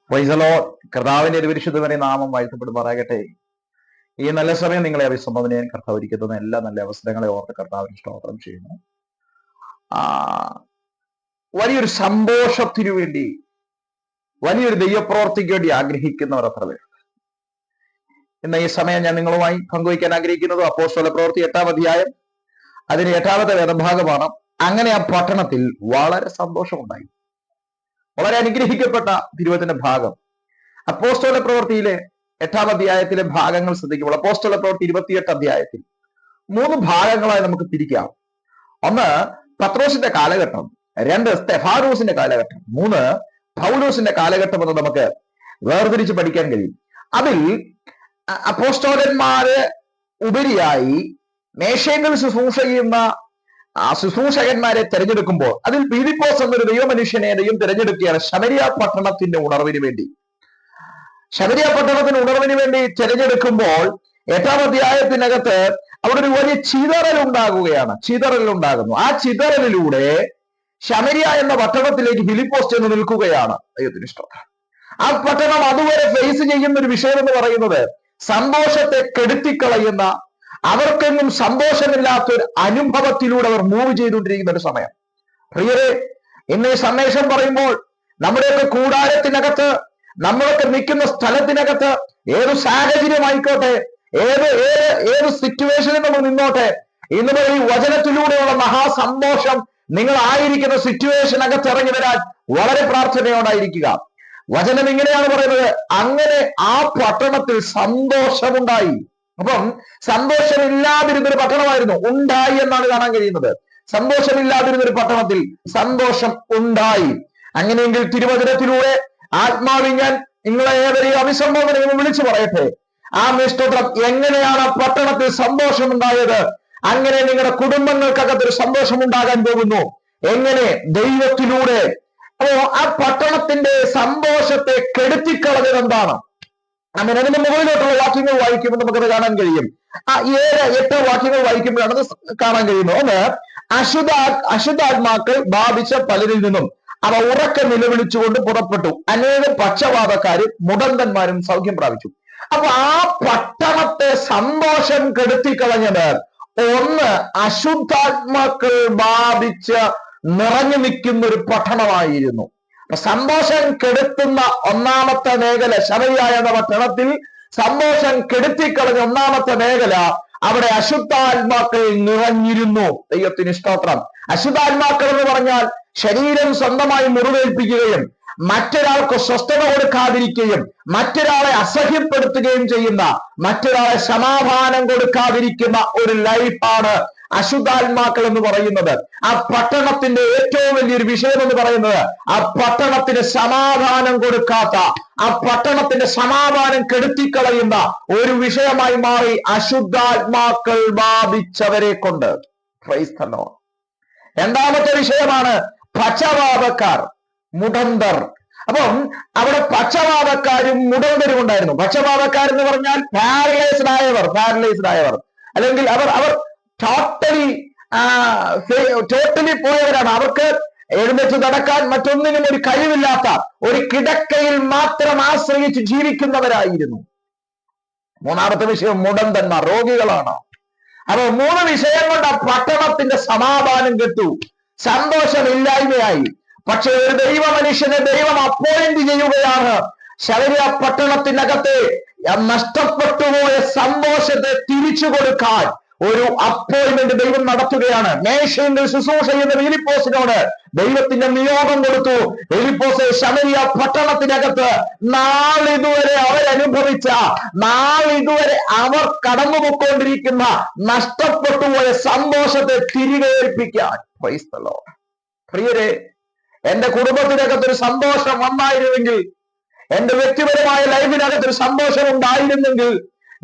Praise the Lord. കർത്താവിന്റെ പരിശുദ്ധമായ നാമം വാഴ്ത്തപ്പെടുമാറാകട്ടെ. ഈ നല്ല സമയം നിങ്ങളെ അഭിസംബോധന ചെയ്യാൻ കർത്താവ് ഒരുക്കുന്ന എല്ലാ നല്ല അവസരങ്ങളെ ഓർത്ത് കർത്താവിന് സ്തോത്രം ചെയ്യുന്നു. ആ വലിയൊരു സന്തോഷത്തിനു വേണ്ടി, വലിയൊരു ദൈവപ്രവർത്തിക്ക് വേണ്ടി ആഗ്രഹിക്കുന്നവർ അത്ര പേർ. ഇന്ന് ഈ സമയം ഞാൻ നിങ്ങളുമായി പങ്കുവയ്ക്കാൻ ആഗ്രഹിക്കുന്നത് അപ്പോസ്തല പ്രവൃത്തി 8-ാം അധ്യായം, അതിന് 8-ാമത്തെ വേദഭാഗമാണ്. അങ്ങനെ ആ പട്ടണത്തിൽ വളരെ സന്തോഷമുണ്ടായി. വളരെ അനുഗ്രഹിക്കപ്പെട്ട തിരുവചന ഭാഗം. അപ്പോസ്തല പ്രവൃത്തിയിലെ 8-ാം അധ്യായത്തിലെ ഭാഗങ്ങൾ ശ്രദ്ധിക്കുമ്പോൾ അപ്പോസ്തല പ്രവൃത്തി 28 അധ്യായത്തിൽ 3 ഭാഗങ്ങളായി നമുക്ക് തിരിക്കാം. ഒന്ന് പത്രോസിന്റെ കാലഘട്ടം, 2 സ്തെഫാനോസിന്റെ കാലഘട്ടം, 3 പൗലോസിന്റെ കാലഘട്ടം എന്ന് നമുക്ക് വേർതിരിച്ച് പഠിക്കാൻ കഴിയും. അതിൽ അപ്പോസ്തലന്മാര് ഉപരിയായി മേശയെങ്കിൽ ശുശ്രൂഷ ചെയ്യുന്ന ശുശ്രൂഷകന്മാരെ തിരഞ്ഞെടുക്കുമ്പോൾ അതിൽ ഫിലിപ്പോസ് എന്നൊരു ദൈവമനുഷ്യനെ ദൈവം തിരഞ്ഞെടുക്കുകയാണ് ശമരിയ പട്ടണത്തിന്റെ ഉണർവിന് വേണ്ടി. ശമരിയ പട്ടണത്തിന്റെ ഉണർവിന് വേണ്ടി തിരഞ്ഞെടുക്കുമ്പോൾ 8-ാം അധ്യായത്തിനകത്ത് അവിടെ ഒരു വലിയ ചിതറൽ ഉണ്ടാകുന്നു. ആ ചിതറലിലൂടെ ശമരിയ എന്ന പട്ടണത്തിലേക്ക് ഫിലിപ്പോസ് ചെന്ന് നിൽക്കുകയാണ്. ദൈവത്തിന് ഇഷ്ടം. ആ പട്ടണം അതുവരെ ഫേസ് ചെയ്യുന്ന ഒരു വിഷയം എന്ന് പറയുന്നത് സന്തോഷത്തെ കെടുത്തിക്കളയുന്ന, അവർക്കെന്നും സന്തോഷമില്ലാത്തൊരു അനുഭവത്തിലൂടെ അവർ മൂവ് ചെയ്തുകൊണ്ടിരിക്കുന്ന ഒരു സമയം. പ്രിയരെ, ഇന്ന് ഈ സന്ദേശം പറയുമ്പോൾ നമ്മുടെയൊക്കെ കൂടാരത്തിനകത്ത്, നമ്മളൊക്കെ നിൽക്കുന്ന സ്ഥലത്തിനകത്ത്, ഏത് സാഹചര്യമായിക്കോട്ടെ, ഏത് സിറ്റുവേഷനിൽ നമ്മൾ നിന്നോട്ടെ, ഇന്ന് ഈ വചനത്തിലൂടെയുള്ള മഹാസന്തോഷം നിങ്ങൾ ആയിരിക്കുന്ന സിറ്റുവേഷനകത്ത് ഇറങ്ങി വരാൻ വളരെ പ്രാർത്ഥനയോടായിരിക്കുക. വചനം ഇങ്ങനെയാണ് പറയുന്നത്, അങ്ങനെ ആ പട്ടണത്തിൽ സന്തോഷമുണ്ടായി. അപ്പം സന്തോഷമില്ലാതിരുന്നൊരു പട്ടണമായിരുന്നു, ഉണ്ടായി എന്നാണ് കാണാൻ കഴിയുന്നത്. സന്തോഷമില്ലാതിരുന്നൊരു പട്ടണത്തിൽ സന്തോഷം ഉണ്ടായി. അങ്ങനെയെങ്കിൽ തിരുവചനത്തിലൂടെ ആത്മാവിൽ ഞാൻ നിങ്ങളെ ഏവരെയും അഭിസംബോധന വിളിച്ചു പറയട്ടെ. ആ സ്തോത്രം, എങ്ങനെയാണ് ആ പട്ടണത്തിൽ സന്തോഷം ഉണ്ടായത്? അങ്ങനെ നിങ്ങളുടെ കുടുംബങ്ങൾക്കകത്തൊരു സന്തോഷം ഉണ്ടാകാൻ പോകുന്നു. എങ്ങനെ? ദൈവത്തിലൂടെ. അപ്പോ ആ പട്ടണത്തിന്റെ സന്തോഷത്തെ കെടുത്തിക്കളഞ്ഞത് എന്താണ്? അങ്ങനെ അതിന്റെ മുകളിലോട്ടുള്ള വാക്യങ്ങൾ വായിക്കുമ്പോൾ നമുക്കത് കാണാൻ കഴിയും. ആ 7-8 വാക്യങ്ങൾ വായിക്കുമ്പോഴാണ് അത് കാണാൻ കഴിയുന്നത്. ഒന്ന്, അശുദ്ധാത്മാക്കൾ ബാധിച്ച പലരിൽ നിന്നും അവ ഉറക്കെ നിലവിളിച്ചുകൊണ്ട് പുറപ്പെട്ടു. അനേകം പക്ഷപാതക്കാരും മുടന്തന്മാരും സൗഖ്യം പ്രാപിച്ചു. അപ്പൊ ആ പട്ടണത്തെ സന്തോഷം കെടുത്തിക്കളഞ്ഞത്, ഒന്ന്, അശുദ്ധാത്മാക്കൾ ബാധിച്ച് നിറഞ്ഞു നിൽക്കുന്ന ഒരു പട്ടണമായിരുന്നു. സന്തോഷം കെടുത്തുന്ന ഒന്നാമത്തെ മേഖല ശമരിയ എന്ന പട്ടണത്തിൽ സന്തോഷം കെടുത്തിക്കളഞ്ഞ ഒന്നാമത്തെ മേഖല, അവിടെ അശുദ്ധാത്മാക്കൾ നിറഞ്ഞിരുന്നു. ദൈവത്തിന് സ്തോത്രം. അശുദ്ധാത്മാക്കൾ എന്ന് പറഞ്ഞാൽ ശരീരം സ്വന്തമായി മുറിവേൽപ്പിക്കുകയും മറ്റൊരാൾക്ക് സ്വസ്ഥത കൊടുക്കാതിരിക്കുകയും മറ്റൊരാളെ അസഹ്യപ്പെടുത്തുകയും ചെയ്യുന്ന, മറ്റൊരാളെ സമാധാനം കൊടുക്കാതിരിക്കുന്ന ഒരു ലൈഫാണ് അശുദ്ധാത്മാക്കൾ എന്ന് പറയുന്നത്. ആ പട്ടണത്തിന്റെ ഏറ്റവും വലിയൊരു വിഷയം എന്ന് പറയുന്നത് ആ പട്ടണത്തിന് സമാധാനം കൊടുക്കാത്ത, ആ പട്ടണത്തിന്റെ സമാധാനം കെടുത്തിക്കളയുന്ന ഒരു വിഷയമായി മാറി അശുദ്ധാത്മാക്കൾ ബാധിച്ചവരെ കൊണ്ട്. Praise the Lord. രണ്ടാമത്തെ വിഷയമാണ് പക്ഷപാതക്കാർ, മുടന്തർ. അപ്പം അവിടെ പക്ഷപാതക്കാരും മുടന്തരും ഉണ്ടായിരുന്നു. പക്ഷപാതക്കാരെന്ന് പറഞ്ഞാൽ പാരലൈസ്ഡ് ആയവർ, അല്ലെങ്കിൽ അവർ ടോട്ടലി പോയവരാണ്. അവർക്ക് എഴുന്നേറ്റ് നടക്കാൻ മറ്റൊന്നിനും ഒരു കഴിവില്ലാത്ത, ഒരു കിടക്കയിൽ മാത്രം ആശ്രയിച്ച് ജീവിക്കുന്നവരായിരുന്നു. മൂന്നാമത്തെ വിഷയം മുടന്തന്മാർ, രോഗികളാണ്. അപ്പൊ 3 വിഷയം കൊണ്ട് ആ പട്ടണത്തിന്റെ സമാധാനം കെട്ടു, സന്തോഷമില്ലായ്മയായി. പക്ഷെ ഒരു ദൈവ മനുഷ്യനെ ദൈവം അപ്പോയിന്റ് ചെയ്യുകയാണ്. ശമരിയ പട്ടണത്തിനകത്തെ നഷ്ടപ്പെട്ടുപോയ സന്തോഷത്തെ തിരിച്ചു കൊടുക്കാൻ ഒരു അപ്പോയിന്റ്മെന്റ് ദൈവം നടത്തുകയാണ്. മേശയിൽ ശുശ്രൂഷ ചെയ്യുന്ന ഫിലിപ്പോസിനോട് ദൈവത്തിന്റെ നിയോഗം കൊടുത്തു. ഫിലിപ്പോസ്, ശമരിയ പട്ടണത്തിനകത്ത് നാളിതുവരെ അവരനുഭവിച്ച, നാളിതുവരെ അവർ കടന്നുപോയിക്കൊണ്ടിരിക്കുന്ന നഷ്ടപ്പെട്ടുപോയ സന്തോഷത്തെ തിരികെ ഏൽപ്പിക്കാൻ. Praise the Lord. പ്രിയരെ, എന്റെ കുടുംബത്തിനകത്തൊരു സന്തോഷം വന്നായിരുന്നെങ്കിൽ, എന്റെ വ്യക്തിപരമായ ലൈഫിനകത്തൊരു സന്തോഷം ഉണ്ടായിരുന്നെങ്കിൽ,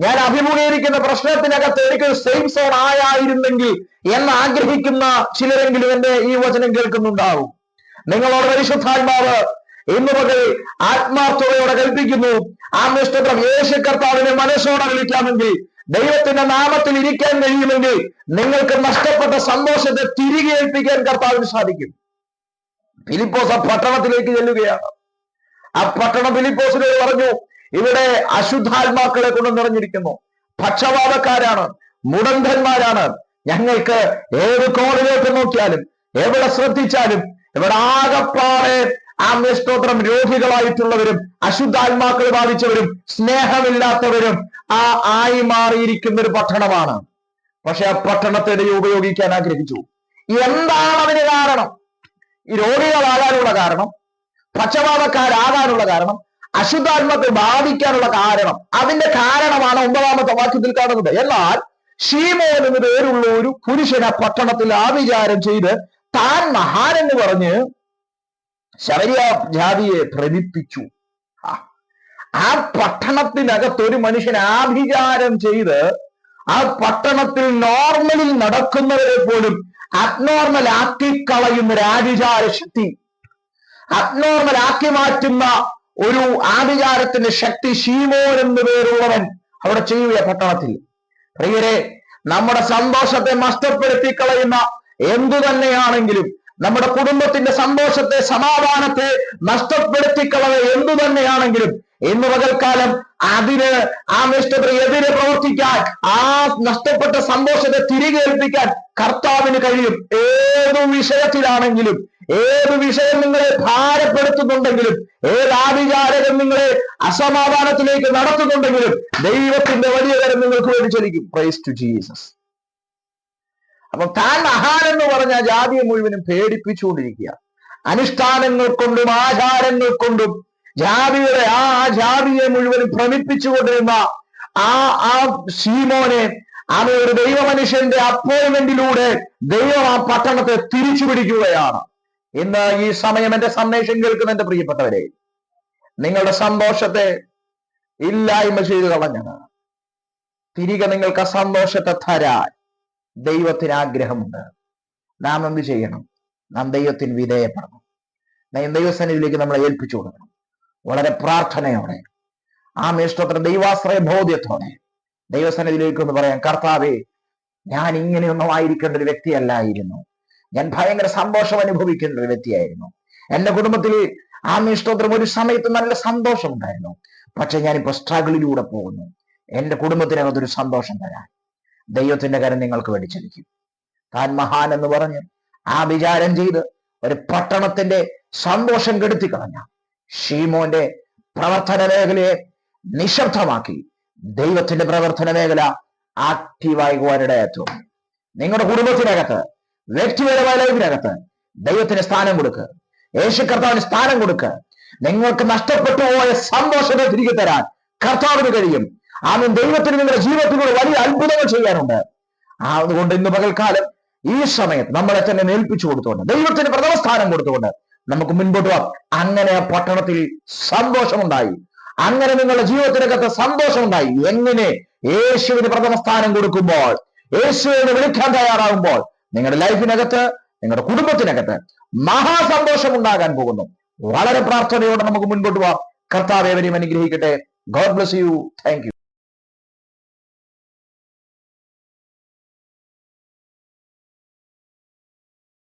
ഞാൻ അഭിമുഖീകരിക്കുന്ന പ്രശ്നത്തിനകത്ത് എനിക്കൊരു സേഫ് സോൺ ആയിരുന്നെങ്കിൽ എന്ന് ആഗ്രഹിക്കുന്ന ചിലരെങ്കിലും എന്റെ ഈ വചനം കേൾക്കുന്നുണ്ടാവും. നിങ്ങളോട് പരിശുദ്ധാത്മാവ് ഇന്നു മുതൽ ആത്മാർത്ഥതയോടെ കൽപ്പിക്കുന്നു. ആ സ്തോത്രം, യേശു കർത്താവിനെ മനസ്സോടെ വിളിക്കാമെങ്കിൽ, ദൈവത്തിന്റെ നാമത്തിൽ ഇരിക്കാൻ കഴിയുമെങ്കിൽ നിങ്ങൾക്ക് നഷ്ടപ്പെട്ട സന്തോഷത്തെ തിരികെ ഏൽപ്പിക്കാൻ കർത്താവിന് സാധിക്കും. ഫിലിപ്പോസ് ആ പട്ടണത്തിലേക്ക് ചെല്ലുകയാണ്. ആ പട്ടണം ഫിലിപ്പോസിനോട് പറഞ്ഞു, ഇവിടെ അശുദ്ധാത്മാക്കളെ കൊണ്ട് നിറഞ്ഞിരിക്കുന്നു, പക്ഷപാതക്കാരാണ്, മുടന്തന്മാരാണ്. ഞങ്ങൾക്ക് ഏത് കോണിലോട്ട് നോക്കിയാലും എവിടെ ശ്രദ്ധിച്ചാലും ഇവിടെ ആകപ്പാടെ സ്തോത്രം രോഗികളായിട്ടുള്ളവരും അശുദ്ധാത്മാക്കൾ ബാധിച്ചവരും സ്നേഹമില്ലാത്തവരും ആയി മാറിയിരിക്കുന്ന ഒരു പട്ടണമാണ്. പക്ഷെ ആ പട്ടണത്തെ ദൈവം ഉപയോഗിക്കാൻ ആഗ്രഹിച്ചു. എന്താണ് അതിന് കാരണം? ഈ രോഗികളാകാനുള്ള കാരണം, പക്ഷപാതക്കാരാകാനുള്ള കാരണം, അശുദ്ധാത്മാക്കൾ ബാധിക്കാനുള്ള കാരണം, അതിന്റെ കാരണമാണ് 9-ാമത്തെ വാക്യത്തിൽ കാണുന്നത്. എന്നാൽ ശീമോൻ എന്ന് പേരുള്ള ഒരു പുരുഷൻ ആ പട്ടണത്തിൽ ആഭിചാരം ചെയ്ത് താൻ മഹാനെന്ന് പറഞ്ഞ് ശമരിയ ജാതിയെ ഭ്രമിപ്പിച്ചു. ആ പട്ടണത്തിനകത്ത് ഒരു മനുഷ്യൻ ആഭിചാരം ചെയ്ത് ആ പട്ടണത്തിൽ നോർമലിൽ നടക്കുന്നവരെ പോലും അബ്നോർമൽ ആക്കി കളയുന്ന ഒരു ആഭിചാര ശക്തി, അബ്നോർമൽ ആക്കി മാറ്റുന്ന ഒരു ആഭിചാരത്തിന്റെ ശക്തി ശീമോൻ എന്ന് പേരുള്ളവൻ അവിടെ ചെയ്യുക പട്ടണത്തിൽ. പ്രിയരെ, നമ്മുടെ സന്തോഷത്തെ നഷ്ടപ്പെടുത്തി കളയുന്ന എന്തു തന്നെയാണെങ്കിലും, നമ്മുടെ കുടുംബത്തിന്റെ സന്തോഷത്തെ സമാധാനത്തെ നഷ്ടപ്പെടുത്തിക്കളവ് എന്തു തന്നെയാണെങ്കിലും, ഇന്ന് പകൽക്കാലം അതിന് എതിരെ പ്രവർത്തിക്കാൻ, ആ നഷ്ടപ്പെട്ട സന്തോഷത്തെ തിരികെ ഏൽപ്പിക്കാൻ കർത്താവിന് കഴിയും. ഏതു വിഷയത്തിലാണെങ്കിലും, ഏത് വിഷയം നിങ്ങളെ ഭാരപ്പെടുത്തുന്നുണ്ടെങ്കിലും, ഏത് ആഭിചാരകൻ നിങ്ങളെ അസമാധാനത്തിലേക്ക് നടത്തുന്നുണ്ടെങ്കിലും, ദൈവത്തിന്റെ വലിയ കരം നിങ്ങൾക്ക് വേണ്ടി ചലിക്കും. Price to Jesus. അപ്പൊ താൻ മഹാനെന്ന് പറഞ്ഞ ജാതിയെ മുഴുവനും പേടിപ്പിച്ചുകൊണ്ടിരിക്കുക. അനുഷ്ഠാനങ്ങൾ കൊണ്ടും ആചാരങ്ങൾ കൊണ്ടും ജാതിയെ മുഴുവനും ഭ്രമിപ്പിച്ചുകൊണ്ടിരുന്ന ആ ശീമോനെ ഒരു ദൈവ മനുഷ്യന്റെ അപ്പോയിന്റ്മെന്റിലൂടെ ദൈവം ആ പട്ടണത്തെ തിരിച്ചു പിടിക്കുകയാണ്. ഇന്ന് ഈ സമയം എന്റെ സന്ദേശം കേൾക്കുന്ന എന്റെ പ്രിയപ്പെട്ടവരെ, നിങ്ങളുടെ സന്തോഷത്തെ ഇല്ലായ്മ ചെയ്തു കളഞ്ഞത് തിരികെ നിങ്ങൾക്ക് ആ സന്തോഷത്തെ തരാൻ ദൈവത്തിന് ആഗ്രഹമുണ്ട്. നാം എന്ത് ചെയ്യണം? നാം ദൈവത്തിന് വിധേയപ്പെടണം. ദൈവസന്നിധിയിലേക്ക് നമ്മളെ ഏൽപ്പിച്ചു കൊടുക്കണം. വളരെ പ്രാർത്ഥനയോടെ, സ്തോത്രം, ദൈവാശ്രയ ബോധ്യത്തോടെ ദൈവസന്നിധിയിലേക്ക് ഒന്ന് പറയാം, കർത്താവേ, ഞാൻ ഇങ്ങനെയൊന്നും ആയിരിക്കേണ്ട ഒരു വ്യക്തിയല്ലായിരുന്നു. ഞാൻ ഭയങ്കര സന്തോഷം അനുഭവിക്കേണ്ട ഒരു വ്യക്തിയായിരുന്നു. എന്റെ കുടുംബത്തിൽ സ്തോത്രം ഒരു സമയത്ത് നല്ല സന്തോഷം ഉണ്ടായിരുന്നു. പക്ഷെ ഞാനിപ്പോ സ്ട്രഗിളിലൂടെ പോകുന്നു. എന്റെ കുടുംബത്തിനകത്തൊരു സന്തോഷം തരാൻ ദൈവത്തിന്റെ കരം നിങ്ങൾക്ക് വേണ്ടി ചലിക്കും. താൻ മഹാൻ എന്ന് പറഞ്ഞ് വിചാരം ചെയ്ത് ഒരു പട്ടണത്തിന്റെ സന്തോഷം കെടുത്തി കളഞ്ഞ ശീമോന്റെ പ്രവർത്തന മേഖലയെ നിശബ്ദമാക്കി ദൈവത്തിന്റെ പ്രവർത്തന മേഖല ആക്റ്റീവാകുവാനിടയാറ്റും. നിങ്ങളുടെ കുടുംബത്തിനകത്ത്, വ്യക്തിപരമായ ലൈഫിനകത്ത് ദൈവത്തിന് സ്ഥാനം കൊടുക്കുക. യേശു കർത്താവിന് സ്ഥാനം കൊടുക്കുക. നിങ്ങൾക്ക് നഷ്ടപ്പെട്ടു പോയ സന്തോഷത്തെ തിരികെ തരാൻ കർത്താവിന് കഴിയും. ദൈവത്തിന് നിങ്ങളുടെ ജീവിതത്തിലൂടെ വലിയ അത്ഭുതങ്ങൾ ചെയ്യാനുണ്ട്. അതുകൊണ്ട് ഇന്ന് പകൽക്കാലം ഈ സമയത്ത് നമ്മളെ തന്നെ ഏൽപ്പിച്ചു കൊടുത്തുകൊണ്ട്, ദൈവത്തിന് പ്രഥമ സ്ഥാനം കൊടുത്തുകൊണ്ട് നമുക്ക് മുൻപോട്ട് പോകാം. അങ്ങനെ ആ പട്ടണത്തിൽ സന്തോഷമുണ്ടായി. അങ്ങനെ നിങ്ങളുടെ ജീവിതത്തിനകത്ത് സന്തോഷമുണ്ടായി. എങ്ങനെ? യേശുവിന് പ്രഥമ സ്ഥാനം കൊടുക്കുമ്പോൾ, യേശുവിനെ വിളിക്കാൻ തയ്യാറാകുമ്പോൾ നിങ്ങളുടെ ലൈഫിനകത്ത്, നിങ്ങളുടെ കുടുംബത്തിനകത്ത് മഹാസന്തോഷം ഉണ്ടാകാൻ പോകുന്നു. വളരെ പ്രാർത്ഥനയോടെ നമുക്ക് മുൻപോട്ട് പോകാം. കർത്താവ് ഏവരെയും അനുഗ്രഹിക്കട്ടെ. God bless you. Thank you.